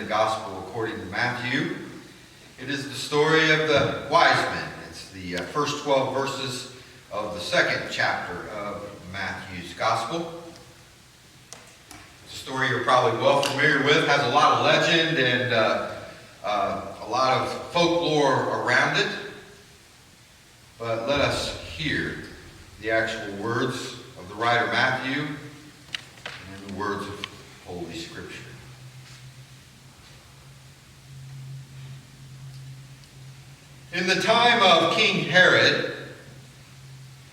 Gospel according to Matthew. It is the story of the wise men. It's the first 12 verses of the second chapter of Matthew's Gospel. It's a story you're probably well familiar with. It has a lot of legend and a lot of folklore around it. But let us hear the actual words of the writer Matthew and the words of Holy Scripture. In the time of King Herod,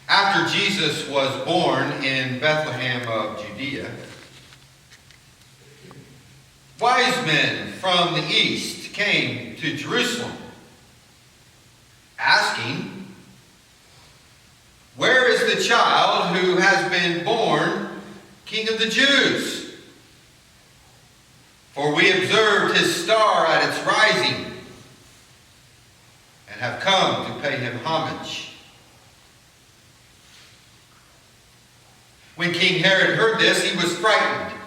after Jesus was born in Bethlehem of Judea, wise men from the east came to Jerusalem, asking, "Where is the child who has been born King of the Jews? For we observed his star at its rising and have come to pay him homage." When King Herod heard this, he was frightened,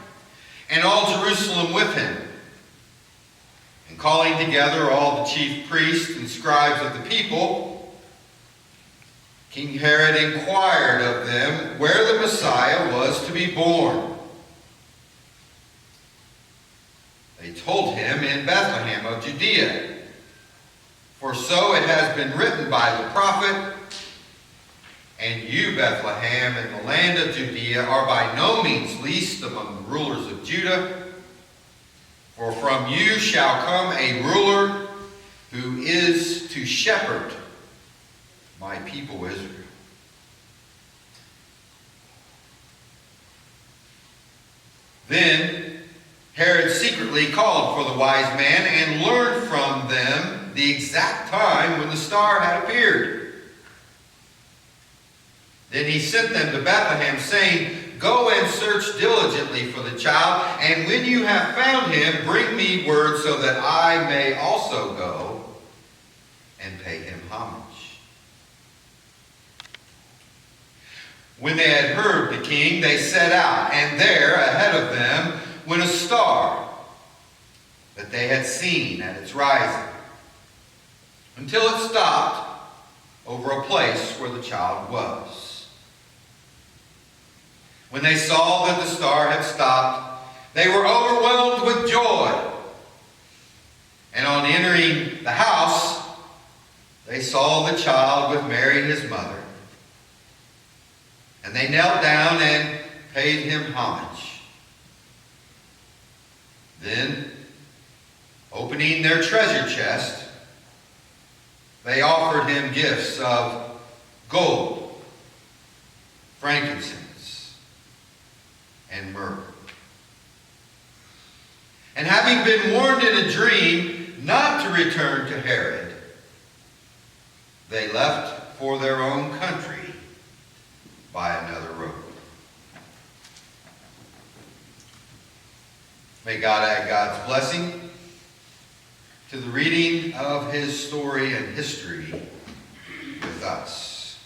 and all Jerusalem with him. And calling together all the chief priests and scribes of the people, King Herod inquired of them where the Messiah was to be born. They told him, "In Bethlehem of Judea. For so it has been written by the prophet, and you, Bethlehem, in the land of Judea, are by no means least among the rulers of Judah. For from you shall come a ruler who is to shepherd my people Israel." Then Herod secretly called for the wise men and learned from them the exact time when the star had appeared. Then he sent them to Bethlehem, saying, "Go and search diligently for the child, and when you have found him, bring me word so that I may also go and pay him homage." When they had heard the king, they set out, and there ahead of them went a star that they had seen at its rising, until it stopped over a place where the child was. When they saw that the star had stopped, they were overwhelmed with joy. And on entering the house, they saw the child with Mary his mother. And they knelt down and paid him homage. Then, opening their treasure chest, they offered him gifts of gold, frankincense, and myrrh. And having been warned in a dream not to return to Herod, they left for their own country by another road. May God add God's blessing to the reading of his story and history with us.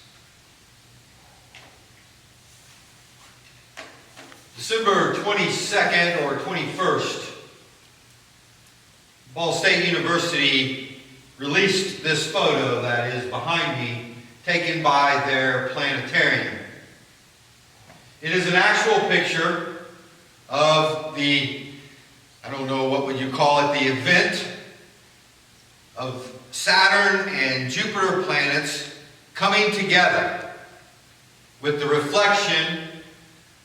December 22nd or 21st, Ball State University released this photo that is behind me, taken by their planetarium. It is an actual picture of the, I don't know, what would you call it, the event of Saturn and Jupiter planets coming together with the reflection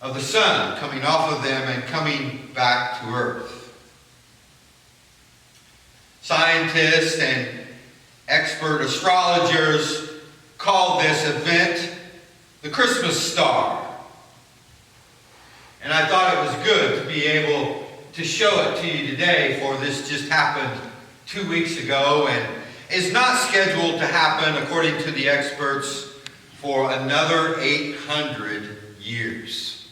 of the sun coming off of them and coming back to Earth. Scientists and expert astrologers call this event the Christmas star. And I thought it was good to be able to show it to you today, for this just happened 2 weeks ago and is not scheduled to happen, according to the experts, for another 800 years.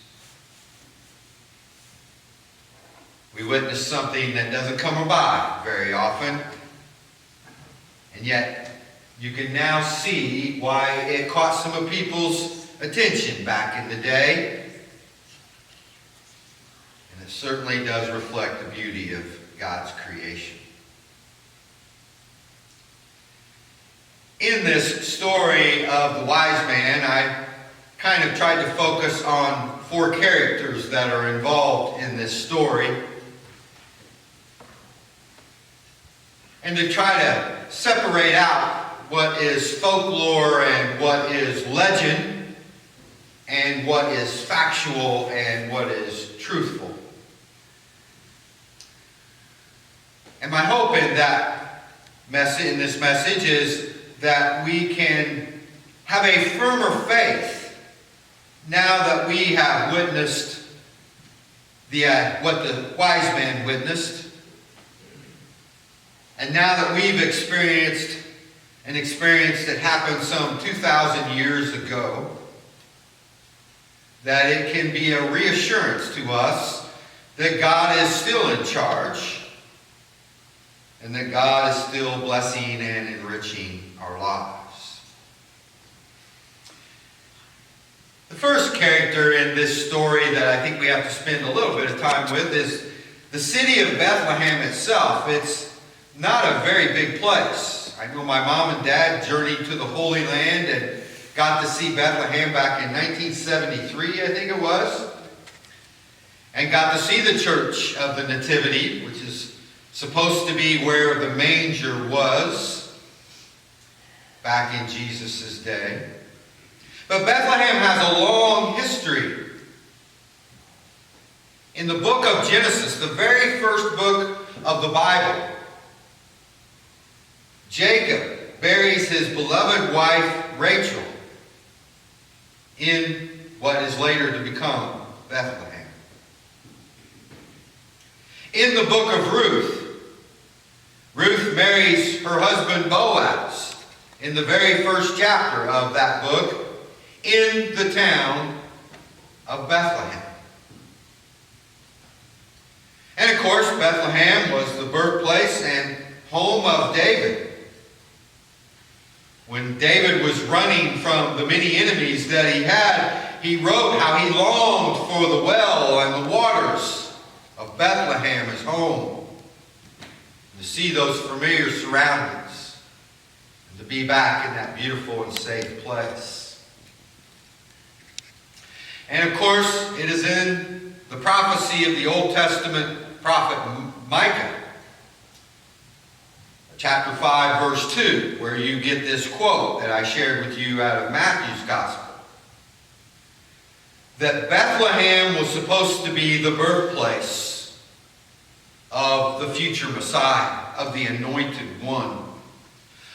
We witnessed something that doesn't come by very often, and yet you can now see why it caught some of people's attention back in the day. And it certainly does reflect the beauty of God's creation. In this story of the wise man, I kind of tried to focus on 4 characters that are involved in this story, and to try to separate out what is folklore and what is legend, and what is factual and what is truthful. And my hope in this message is that we can have a firmer faith now that we have witnessed what the wise man witnessed, and now that we've experienced an experience that happened some 2,000 years ago, that it can be a reassurance to us that God is still in charge and that God is still blessing and enriching our lives. The first character in this story that I think we have to spend a little bit of time with is the city of Bethlehem itself. It's not a very big place. I know my mom and dad journeyed to the Holy Land and got to see Bethlehem back in 1973, I think it was, and got to see the Church of the Nativity, which is supposed to be where the manger was back in Jesus' day. But Bethlehem has a long history. In the book of Genesis, the very first book of the Bible, Jacob buries his beloved wife Rachel in what is later to become Bethlehem. In the book of Ruth, Ruth marries her husband Boaz in the very first chapter of that book in the town of Bethlehem. And of course, Bethlehem was the birthplace and home of David. When David was running from the many enemies that he had, he wrote how he longed for the well and the waters of Bethlehem as home, to see those familiar surroundings, and to be back in that beautiful and safe place. And of course, it is in the prophecy of the Old Testament prophet Micah, chapter 5, verse 2, where you get this quote that I shared with you out of Matthew's Gospel, that Bethlehem was supposed to be the birthplace of the future Messiah, of the Anointed One,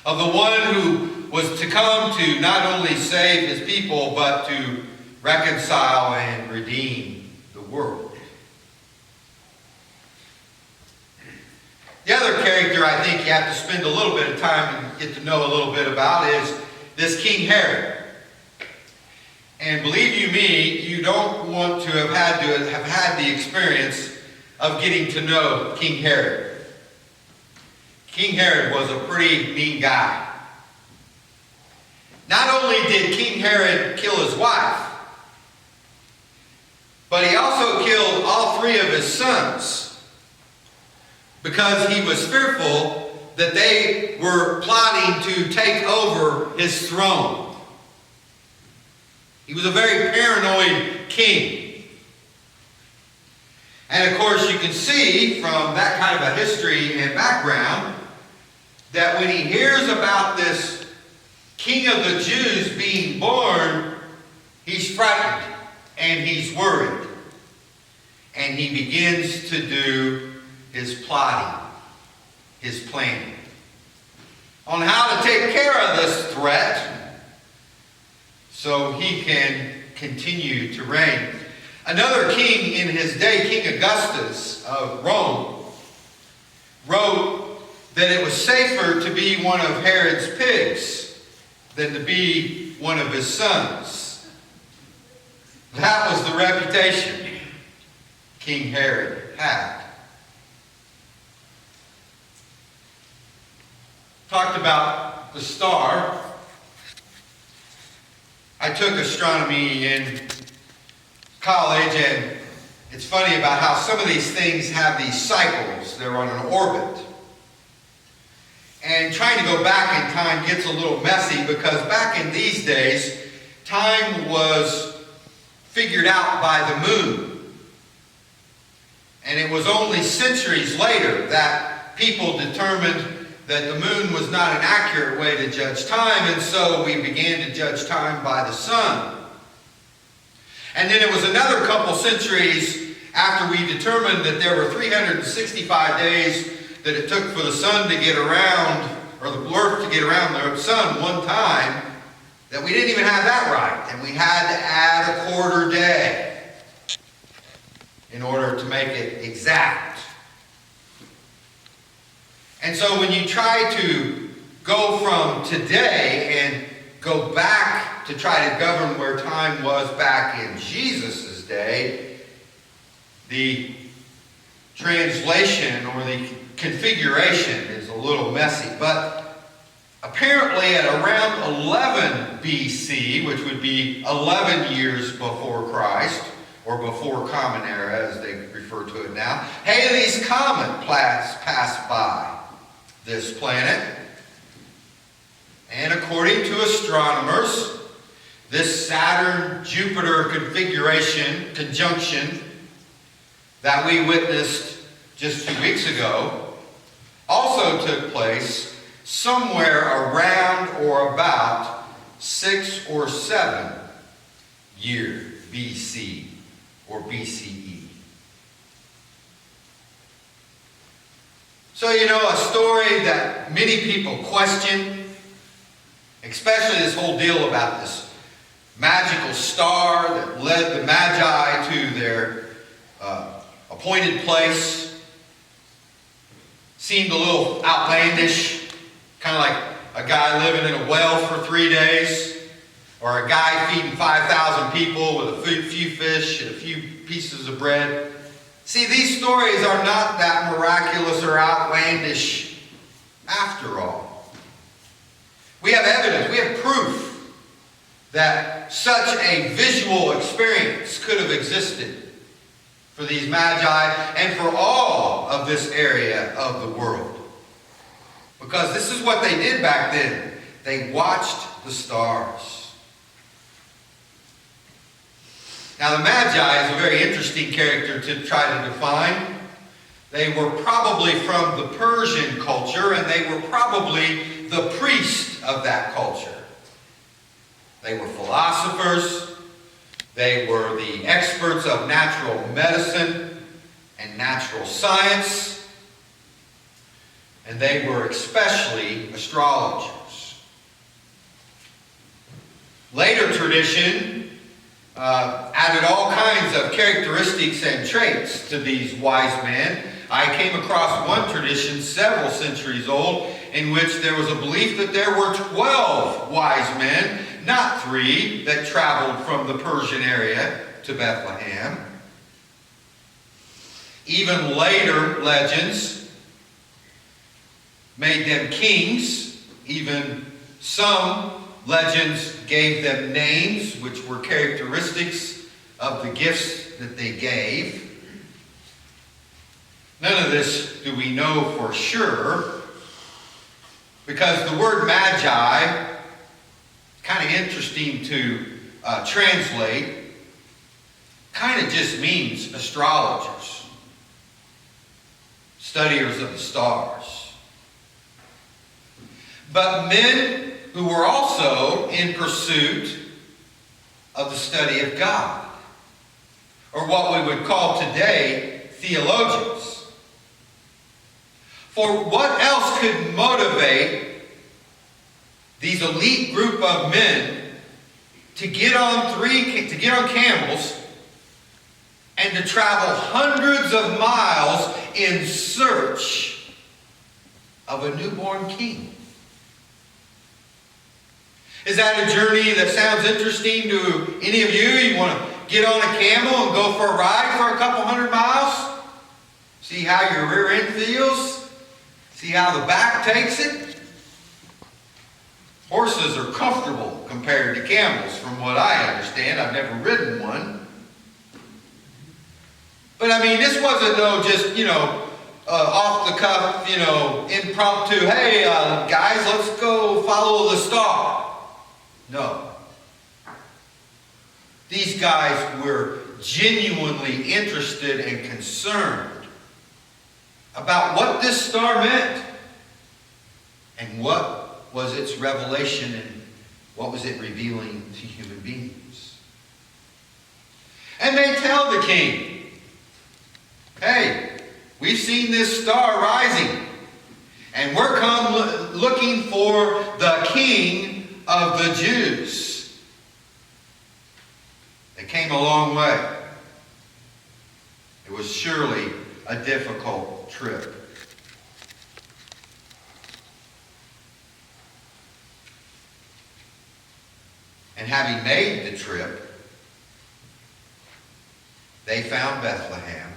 of the one who was to come to not only save his people, but to reconcile and redeem the world. The other character I think you have to spend a little bit of time and get to know a little bit about is this King Herod. And believe you me, you don't want to have had the experience of getting to know King Herod. King Herod was a pretty mean guy. Not only did King Herod kill his wife, but he also killed all 3 of his sons, because he was fearful that they were plotting to take over his throne. He was a very paranoid king. And of course, you can see from that kind of a history and background that when he hears about this King of the Jews being born, he's frightened and he's worried. And he begins to do his plotting, his planning on how to take care of this threat so he can continue to reign. Another king in his day, King Augustus of Rome, wrote that it was safer to be one of Herod's pigs than to be one of his sons. That was the reputation King Herod had. Talked about the star. I took astronomy in college, and It's funny about how some of these things have these cycles. They're on an orbit. And trying to go back in time gets a little messy because back in these days, time was figured out by the moon. And it was only centuries later that people determined that the moon was not an accurate way to judge time, and so we began to judge time by the sun. And then it was another couple centuries after we determined that there were 365 days that it took for the sun to get around, or the earth to get around the sun one time, that we didn't even have that right. And we had to add a quarter day in order to make it exact. And so when you try to go from today and go back to try to govern where time was back in Jesus' day, the translation or the configuration is a little messy. But apparently at around 11 BC, which would be 11 years before Christ, or before Common Era as they refer to it now, Halley's Comet passed by this planet. And according to astronomers, this Saturn-Jupiter conjunction that we witnessed just 2 weeks ago also took place somewhere around or about 6 or 7 year BC or BCE. So, a story that many people question, especially this whole deal about this magical star that led the Magi to their appointed place, seemed a little outlandish, kind of like a guy living in a well for 3 days, or a guy feeding 5,000 people with a few fish and a few pieces of bread. See, these stories are not that miraculous or outlandish after all. We have evidence, we have proof that such a visual experience could have existed for these Magi and for all of this area of the world. Because this is what they did back then. They watched the stars. Now, the Magi is a very interesting character to try to define. They were probably from the Persian culture, and they were probably the priest of that culture. They were philosophers. They were the experts of natural medicine and natural science. And they were especially astrologers. Later tradition added all kinds of characteristics and traits to these wise men. I came across one tradition several centuries old in which there was a belief that there were 12 wise men, not 3, that traveled from the Persian area to Bethlehem. Even later legends made them kings. Even some legends gave them names, which were characteristics of the gifts that they gave. None of this do we know for sure, because the word Magi, kind of interesting to translate, kind of just means astrologers, studiers of the stars. But men who were also in pursuit of the study of God, or what we would call today theologians. For what else could motivate these elite group of men to get on camels and to travel hundreds of miles in search of a newborn king? Is that a journey that sounds interesting to any of you? You want to get on a camel and go for a ride for a couple 100 miles? See how your rear end feels? See how the back takes it? Horses are comfortable compared to camels, from what I understand. I've never ridden one. But I mean, this wasn't no just, off the cuff, impromptu, hey, guys, let's go follow the star. No. These guys were genuinely interested and concerned about what this star meant and what was its revelation and what was it revealing to human beings. And they tell the king, hey, we've seen this star rising, and we're come looking for the King of the Jews. They came a long way. It was surely a difficult trip. And having made the trip, they found Bethlehem.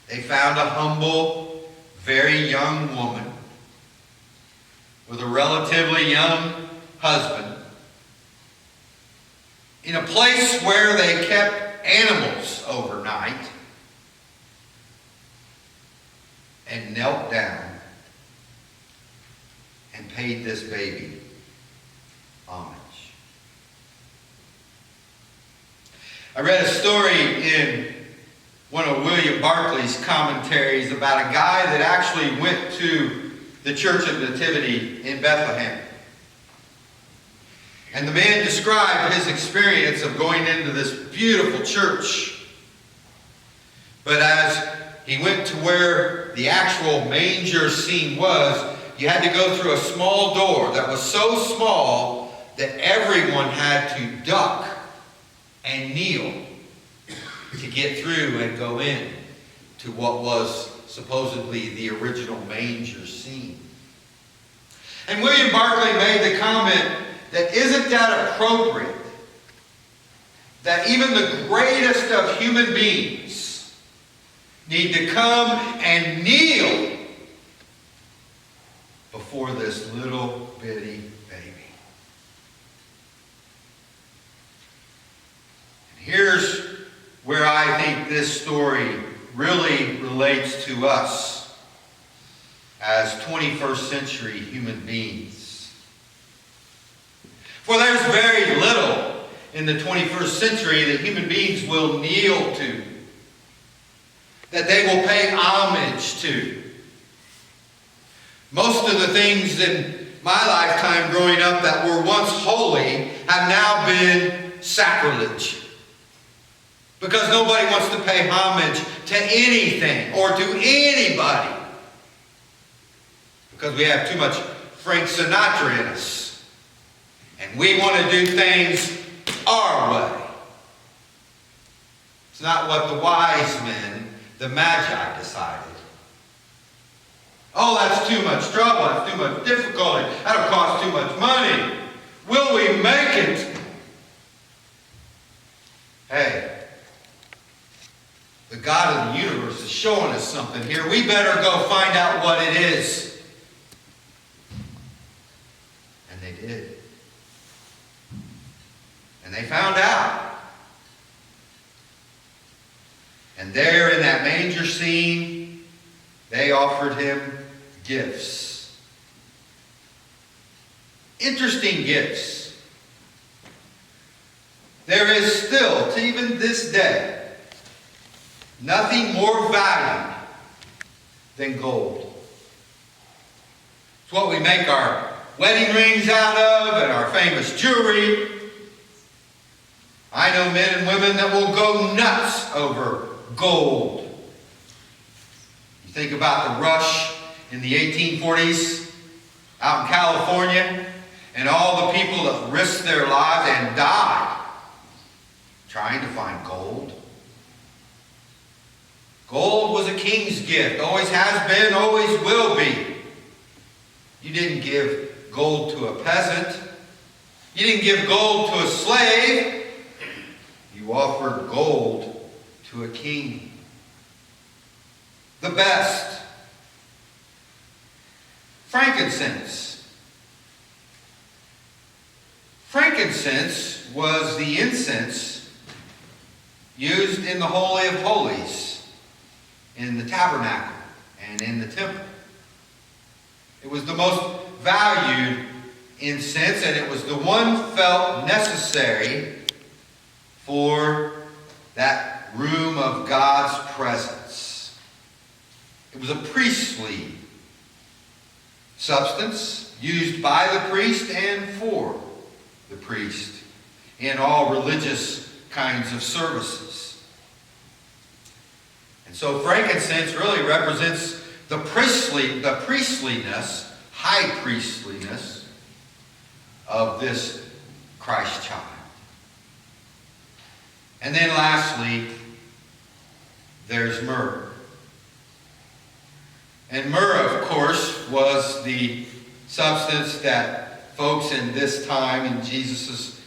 They found a humble, very young woman with a relatively young husband in a place where they kept animals overnight, and knelt down and paid this baby homage. I read a story in one of William Barclay's commentaries about a guy that actually went to the Church of Nativity in Bethlehem. And the man described his experience of going into this beautiful church. But as he went to where the actual manger scene was, you had to go through a small door that was so small that everyone had to duck and kneel to get through and go in to what was supposedly the original manger scene. And William Barclay made the comment that isn't that appropriate that even the greatest of human beings need to come and kneel before this little bitty baby. And here's where I think this story really relates to us as 21st century human beings. For there's very little in the 21st century that human beings will kneel to, that they will pay homage to. Most of the things in my lifetime growing up that were once holy have now been sacrilege. Because nobody wants to pay homage to anything or to anybody. Because we have too much Frank Sinatra in us. And we want to do things our way. It's not what the wise men, the Magi, decided. Oh, that's too much trouble. That's too much difficulty. That'll cost too much money. Will we make it? Hey, the God of the universe is showing us something here. We better go find out what it is. And they did. And they found out. And there in that manger scene, they offered him gifts. Interesting gifts. There is still, to even this day, nothing more valued than gold. It's what we make our wedding rings out of and our famous jewelry. I know men and women that will go nuts over gold. You think about the rush in the 1840s out in California and all the people that risked their lives and died trying to find gold. Gold was a king's gift. Always has been, always will be. You didn't give gold to a peasant. You didn't give gold to a slave. You offered gold to a king. The best. Frankincense. Frankincense was the incense used in the Holy of Holies, in the tabernacle, and in the temple. It was the most valued incense, and it was the one felt necessary for that room of God's presence. It was a priestly substance used by the priest and for the priest in all religious kinds of services. And so frankincense really represents the priestliness, high priestliness of this Christ child. And then lastly, there's myrrh. And myrrh, of course, was the substance that folks in this time, in Jesus'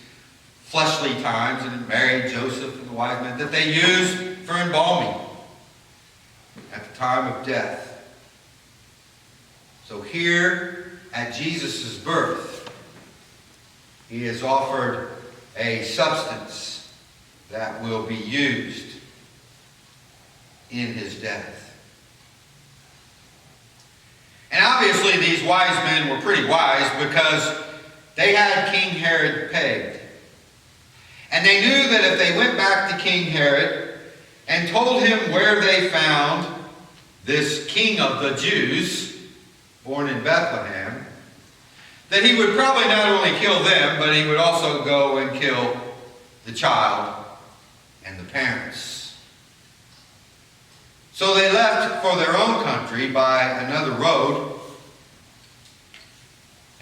fleshly times, and Mary, Joseph, and the wise men, that they used for embalming at the time of death. So here at Jesus' birth, he is offered a substance that will be used in his death. And obviously these wise men were pretty wise because they had King Herod pegged. And they knew that if they went back to King Herod and told him where they found this king of the Jews, born in Bethlehem, that he would probably not only kill them, but he would also go and kill the child and the parents. So they left for their own country by another road,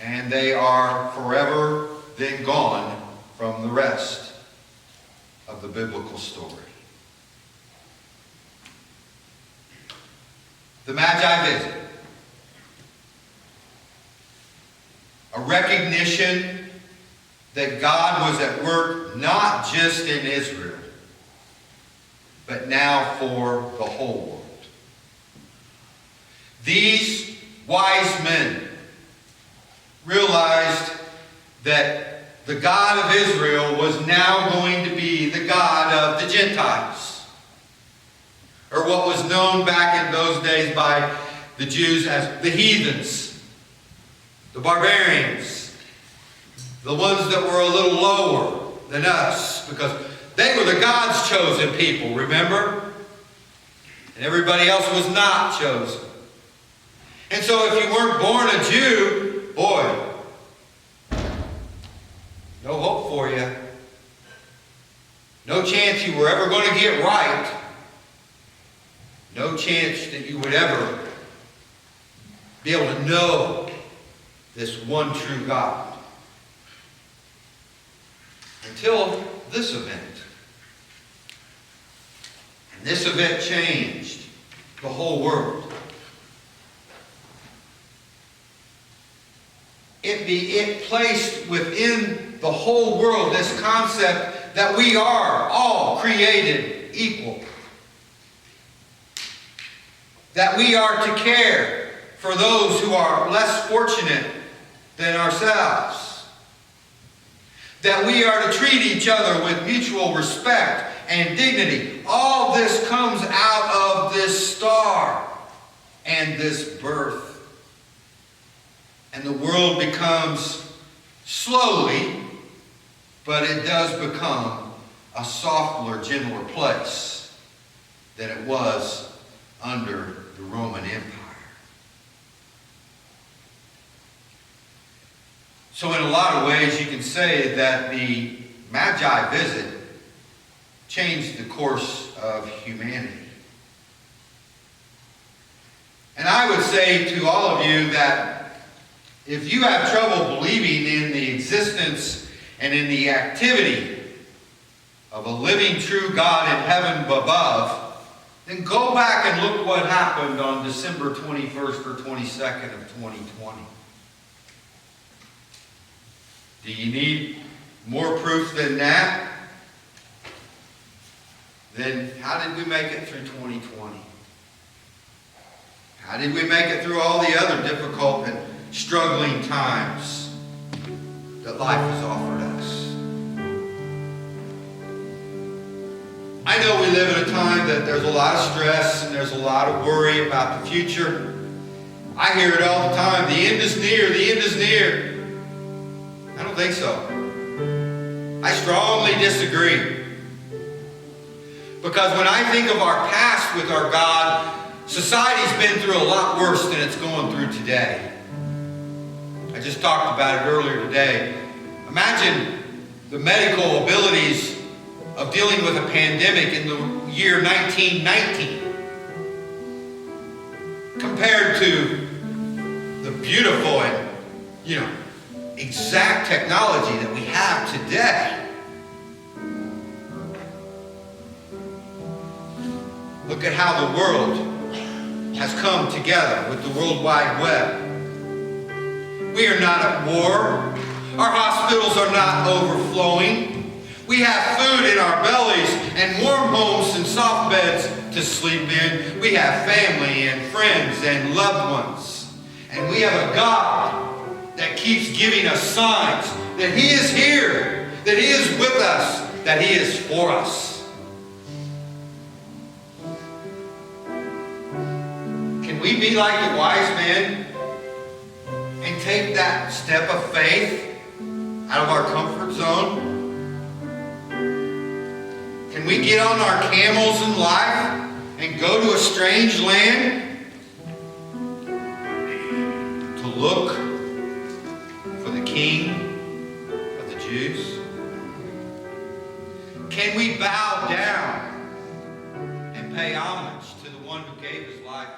and they are forever then gone from the rest of the biblical story. The Magi visit. A recognition that God was at work not just in Israel, but now for the whole world. These wise men realized that the God of Israel was now going to be the God of the Gentiles, or what was known back in those days by the Jews as the heathens, the barbarians, the ones that were a little lower than us, because they were the God's chosen people, remember? And everybody else was not chosen. And so if you weren't born a Jew, boy, no hope for you. No chance you were ever going to get right. No chance that you would ever be able to know this one true God. Until this event. And this event changed the whole world. It placed within the whole world this concept that we are all created equal. That we are to care for those who are less fortunate than ourselves. That we are to treat each other with mutual respect and dignity. All this comes out of this star and this birth. And the world becomes slowly, but it does become a softer, gentler place than it was under the Roman Empire. So in a lot of ways, you can say that the Magi visit changed the course of humanity. And I would say to all of you that if you have trouble believing in the existence and in the activity of a living true God in heaven above, then go back and look what happened on December 21st or 22nd of 2020. Do you need more proof than that? Then how did we make it through 2020? How did we make it through all the other difficult and struggling times that life has offered us? I know we live in a time that there's a lot of stress and there's a lot of worry about the future. I hear it all the time. The end is near. The end is near. I don't think so. I strongly disagree. Because when I think of our past with our God, society's been through a lot worse than it's going through today. I just talked about it earlier today. Imagine the medical abilities of dealing with a pandemic in the year 1919 compared to the beautiful and, exact technology that we have today. Look at how the world has come together with the World Wide Web. We are not at war. Our hospitals are not overflowing. We have food in our bellies and warm homes and soft beds to sleep in. We have family and friends and loved ones. And we have a God that keeps giving us signs that He is here, that He is with us, that He is for us. Can we be like the wise men and take that step of faith out of our comfort zone? Can we get on our camels in life and go to a strange land to look for the King of the Jews? Can we bow down and pay homage to the one who gave His life